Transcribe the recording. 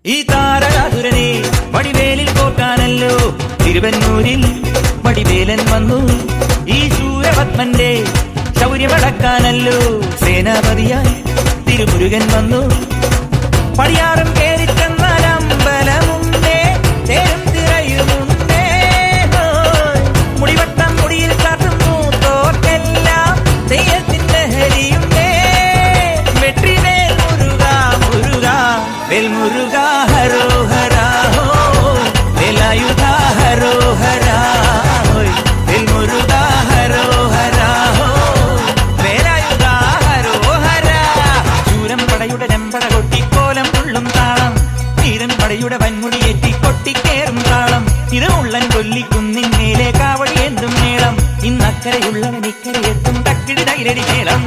ഈ താരകാതുരനെ വടിവേലിൽ പോക്കാനല്ലോ തിരുവന്നൂരിൽ വടിവേലൻ വന്നു. ഈ ശൂരപത്മന്റെ ശൗര്യമടക്കാനല്ലോ സേനാപതിയായി തിരുമുരുകൻ വന്നു. പടിയാറും കേറിച്ചെന്നാലമ്പലമുണ്ടേ, തേരും തിരയുമുണ്ടേ, മുടിവട്ടം മുടിയിൽ കാട്ടും മൂത്തോർക്കെല്ലാം തെയ്യത്തിന്റെ ഹരിയുണ്ടേ. വെട്രിവേൽ മുരുക മുരുക വേൽ മുരുക ഹരോഹരാ ഹോ, വേലായുധ ഹരോഹരാ ഹോയ്, വേൽ മുരുക ഹരോഹരാ ഹോ, വേലായുധ ഹരോഹരാ. ശൂരം പടയുടെ രമ്പട കൊട്ടിക്കോലം ഉള്ളും താളം, വീരൻ പടയുടെ വൻമുടിയേറ്റി കൊട്ടിക്കേറും താളം. തിരുമുള്ളൻ കൊല്ലിക്കുന്നിൻ മേലെ കാവടി എന്തും മേളം, ഇന്നക്കരയുള്ളവൻ ഇക്കരയെത്തും തക്കിടി തൈരടി മേളം.